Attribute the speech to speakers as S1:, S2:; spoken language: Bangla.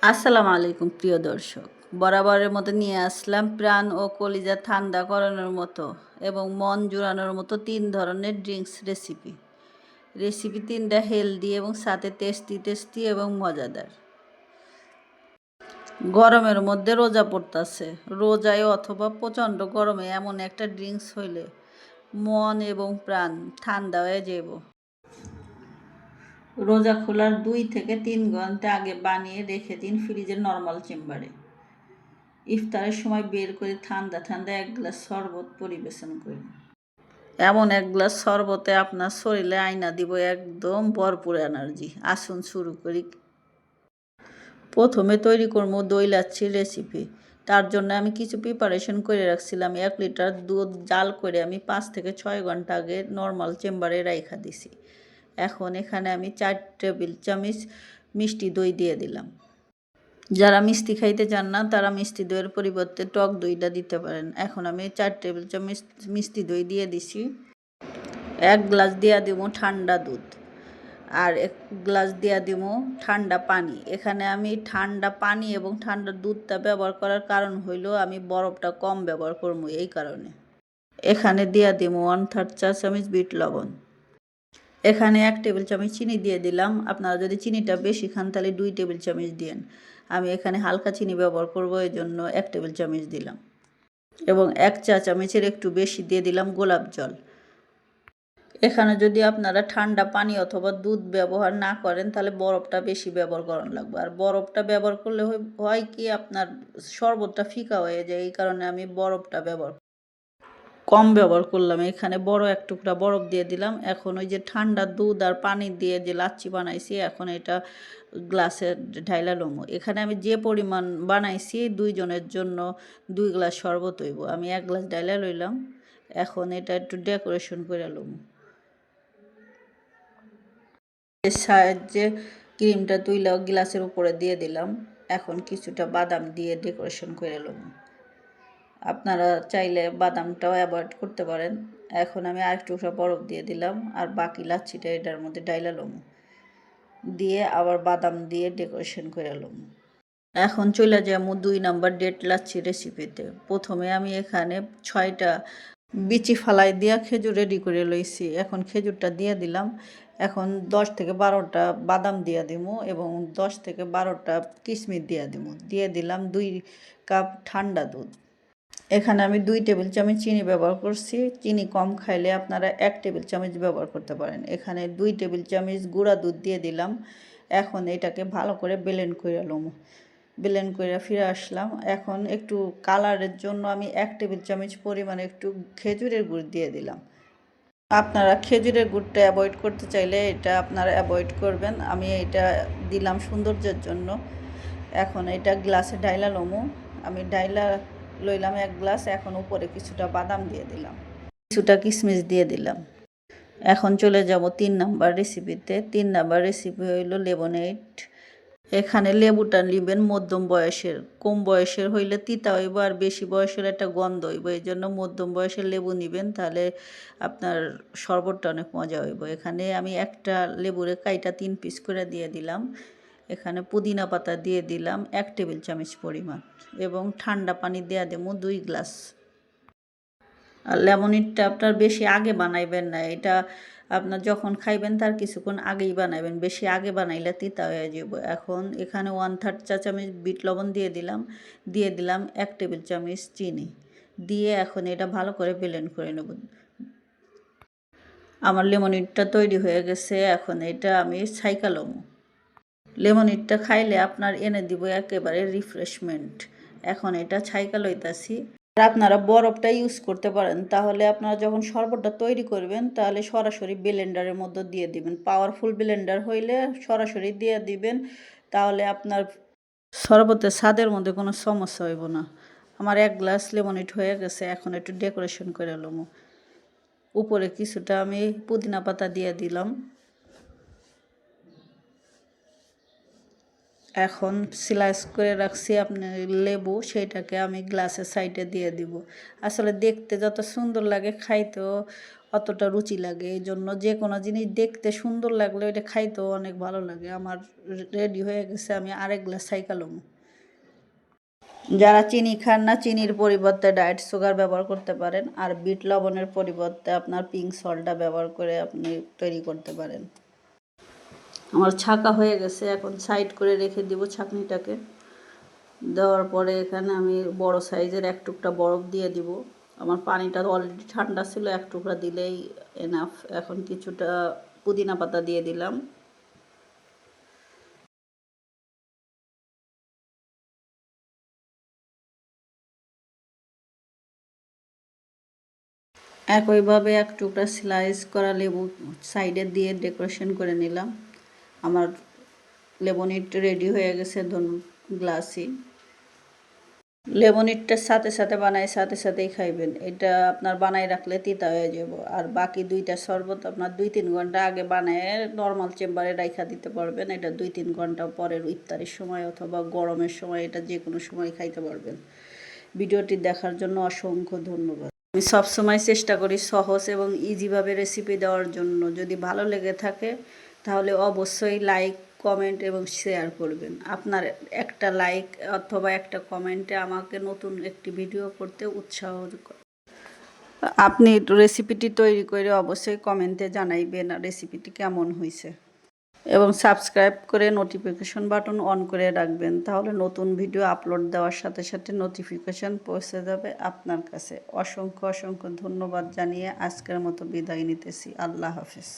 S1: আসসালামু আলাইকুম প্রিয় দর্শক। বরাবরের মতো নিয়ে আসলাম প্রাণ ও কলিজা ঠান্ডা করানোর মতো এবং মন জুড়ানোর মতো ৩ ধরনের ড্রিঙ্কস রেসিপি। রেসিপি ৩টা হেলদি এবং সাথে টেস্টি এবং মজাদার। গরমের মধ্যে রোজা পড়তাছে, রোজায় অথবা প্রচণ্ড গরমে এমন একটা ড্রিঙ্কস হইলে মন এবং প্রাণ ঠান্ডা হয়ে যাব। রোজা খোলার ২ থেকে ৩ ঘন্টা আগে বানিয়ে রেখে দিন ফ্রিজের নর্মাল চেম্বারে। ইফতারের সময় বের করে ঠান্ডা ঠান্ডা ১ গ্লাস শরবত পরিবেশন করুন। এমন ১ গ্লাস শরবতে আপনার শরীরে আইনা দিব একদম ভরপুর এনার্জি। আসুন শুরু করি। প্রথমে তৈরি করবো দই লাচ্ছির রেসিপি। তার জন্য আমি কিছু প্রিপারেশন করে রাখছিলাম। ১ লিটার দুধ জাল করে আমি ৫ থেকে ৬ ঘন্টা আগে নর্মাল চেম্বারে রাইখা দিছি। এখন এখানে আমি ৪ টেবিল চামচ মিষ্টি দই দিয়ে দিলাম। যারা মিষ্টি খাইতে চান না তারা মিষ্টি দইয়ের পরিবর্তে টক দইটা দিতে পারেন। এখন আমি ৪ টেবিল চামচ মিষ্টি দই দিয়ে দিছি। ১ গ্লাস দিয়া দিব ঠান্ডা দুধ আর ১ গ্লাস দিয়া দিব ঠান্ডা পানি। এখানে আমি ঠান্ডা পানি এবং ঠান্ডা দুধটা ব্যবহার করার কারণ হইল আমি বরফটা কম ব্যবহার করবো এই কারণে। এখানে দিয়া দিব 1/3 চা চামচ বিট লবণ। এখানে ১ টেবিল চামচ চিনি দিয়ে দিলাম। আপনারা যদি চিনিটা বেশি খান তাহলে ২ টেবিল চামচ দিয়েন। আমি এখানে হালকা চিনি ব্যবহার করব, এই জন্য ১ টেবিল চামচ দিলাম। এবং ১ চা চামচের একটু বেশি দিয়ে দিলাম গোলাপ জল। এখানে যদি আপনারা ঠান্ডা পানি অথবা দুধ ব্যবহার না করেন তাহলে বরফটা বেশি ব্যবহার করান লাগবে। আর বরফটা ব্যবহার করলে হয় কি আপনার শরবতটা ফিকা হয়ে যায়, এই কারণে আমি বরফটা কম ব্যবহার করলাম। এখানে বড় ১ টুকরা বরফ দিয়ে দিলাম। এখন ওই যে ঠান্ডা দুধ আর পানি দিয়ে যে লাচ্ছি বানাইছি এখন এটা গ্লাসে ঢাইলা লমু। এখানে আমি যে পরিমাণ বানাইছি ২ জনের জন্য ২ গ্লাস শরবত হইব। আমি ১ গ্লাস ঢাইলা লইলাম। এখন এটা একটু ডেকোরেশন করে লমু। এর সাহায্যে ক্রিমটা তুইলা গ্লাসের উপরে দিয়ে দিলাম। এখন কিছুটা বাদাম দিয়ে ডেকোরেশন করে লমু। আপনারা চাইলে বাদামটাও অ্যাভয়েড করতে পারেন। এখন আমি আরেক টুকরা বরফ দিয়ে দিলাম আর বাকি লাচ্ছিটা এটার মধ্যে ডাইলা লমু। দিয়ে আবার বাদাম দিয়ে ডেকোরেশন করে লমু। এখন চলে যাবো ২ নাম্বার ডেট লাচ্ছি রেসিপিতে। প্রথমে আমি এখানে ৬টা বিচি ফালাই দিয়া খেজুর রেডি করে লইছি। এখন খেজুরটা দিয়ে দিলাম। এখন ১০ থেকে ১২টা বাদাম দিয়ে দিমু এবং ১০ থেকে ১২টা কিশমিশ দিয়ে দিমু। দিয়ে দিলাম ২ কাপ ঠান্ডা দুধ। এখানে আমি ২ টেবিল চামচ চিনি ব্যবহার করছি। চিনি কম খাইলে আপনারা ১ টেবিল চামচ ব্যবহার করতে পারেন। এখানে ২ টেবিল চামচ গুঁড়া দুধ দিয়ে দিলাম। এখন এটাকে ভালো করে ব্লেন্ড করে লমু। ব্লেন্ড করে ফিরে আসলাম। এখন একটু কালারের জন্য আমি ১ টেবিল চামচ পরিমাণে একটু খেজুরের গুড় দিয়ে দিলাম। আপনারা খেজুরের গুড়টা অ্যাভয়েড করতে চাইলে এটা আপনারা অ্যাভয়েড করবেন। আমি এটা দিলাম সৌন্দর্যের জন্য। এখন এটা গ্লাসে ঢাইলা লমু। আমি ঢাইলা লইলাম ১ গ্লাস। এখন উপরে কিছুটা বাদাম দিয়ে দিলাম, কিছুটা কিশমিশ দিয়ে দিলাম। এখন চলে যাব ৩ নাম্বার রেসিপিতে। ৩ নাম্বার রেসিপি হইল লেমনেড। এখানে লেবুটা নিবেন মধ্যম বয়সের। কম বয়সের হইলে তিতা হইব আর বেশি বয়সের একটা গন্ধ হইব, এই জন্য মধ্যম বয়সের লেবু নিবেন, তাহলে আপনার শরবতটা অনেক মজা হইব। এখানে আমি একটা লেবুরে কাইটা ৩ পিস করে দিয়ে দিলাম। এখানে পুদিনা পাতা দিয়ে দিলাম ১ টেবিল চামচ পরিমাণ এবং ঠান্ডা পানি দিয়ে দেবো ২ গ্লাস। আর লেমনেডটা আপনার বেশি আগে বানাইবেন না, এটা আপনার যখন খাইবেন তার কিছুক্ষণ আগেই বানাইবেন, বেশি আগে বানাইলে তিতা হয়ে যাব। এখন এখানে 1/3 চা চামচ বিট লবণ দিয়ে দিলাম ১ টেবিল চামচ চিনি দিয়ে এখন এটা ভালো করে ব্লেন্ড করে নেব। আমার লেমনেডটা তৈরি হয়ে গেছে। এখন এটা আমি ছাইকা লমু। লেমনেডটা খাইলে আপনার এনে দিব একেবারে রিফ্রেশমেন্ট। এখন এটা ছাইকা লইতাছি। আর আপনারা বরফটা ইউজ করতে পারেন, তাহলে আপনারা যখন শরবতটা তৈরি করবেন তাহলে সরাসরি ব্লেন্ডারের মধ্যে দিয়ে দিবেন। পাওয়ারফুল ব্লেন্ডার হইলে সরাসরি দিয়ে দিবেন, তাহলে আপনার শরবতের স্বাদের মধ্যে কোনো সমস্যা হইব না। আমার ১ গ্লাস লেমনেড হয়ে গেছে। এখন একটু ডেকোরেশন করে লমু। উপরে কিছুটা আমি পুদিনা পাতা দিয়ে দিলাম। এখন স্লাইস করে রাখছি আপনার লেবু, সেটাকে আমি গ্লাসের সাইডে দিয়ে দিব। আসলে দেখতে যত সুন্দর লাগে খাইতেও অতটা রুচি লাগে। এই জন্য যে কোনো জিনিস দেখতে সুন্দর লাগলে ওইটা খাইতেও অনেক ভালো লাগে। আমার রেডি হয়ে গেছে, আমি আরেক গ্লাস ছাইকালাম। যারা চিনি খান না, চিনির পরিবর্তে ডায়েট সুগার ব্যবহার করতে পারেন, আর বিট লবণের পরিবর্তে আপনার পিঙ্ক সল্টটা ব্যবহার করে আপনি তৈরি করতে পারেন। আমার ছাঁকা হয়ে গেছে, এখন সাইড করে রেখে দিব ছাঁকনিটাকে। দেওয়ার পরে এখানে আমি বড় সাইজের এক টুকরা বরফ দিয়ে দিব। আমার পানিটা অলরেডি ঠান্ডা ছিল, এক টুকরা দিলেই এনাফ। এখন কিছুটা পুদিনা পাতা দিয়ে দিলাম। একইভাবে এক টুকরা স্লাইস করা লেবু সাইডে দিয়ে ডেকোরেশন করে নিলাম। আমার লেমনিড রেডি হয়ে গেছে গ্লাসই। লেমনিডটার সাথে সাথে বানাই, সাথে সাথেই খাইবেন। এটা আপনার বানাই রাখলে তিতা হয়ে যাব। আর বাকি দুইটা শরবত আপনার 2-3 ঘন্টা আগে বানায় নর্মাল চেম্বারে রাইখা দিতে পারবেন। এটা 2-3 ঘন্টা পরের ইফতারের সময় অথবা গরমের সময় এটা যে কোনো সময় খাইতে পারবেন। ভিডিওটি দেখার জন্য অসংখ্য ধন্যবাদ। আমি সবসময় চেষ্টা করি সহজ এবং ইজিভাবে রেসিপি দেওয়ার জন্য। যদি ভালো লেগে থাকে তাহলে অবশ্যই লাইক, কমেন্ট এবং শেয়ার করবেন। আপনার একটা লাইক অথবা একটা কমেন্টে আমাকে নতুন একটি ভিডিও করতে উৎসাহ করে। আপনি রেসিপিটি তৈরি করে অবশ্যই কমেন্টে জানাইবেন রেসিপিটি কেমন হয়েছে, এবং সাবস্ক্রাইব করে নোটিফিকেশন বাটন অন করে রাখবেন। তাহলে নতুন ভিডিও আপলোড দেওয়ার সাথে সাথে নোটিফিকেশন পৌঁছে যাবে আপনার কাছে। অসংখ্য অসংখ্য ধন্যবাদ জানিয়ে আজকের মতো বিদায় নিতেছি। আল্লাহ হাফেজ।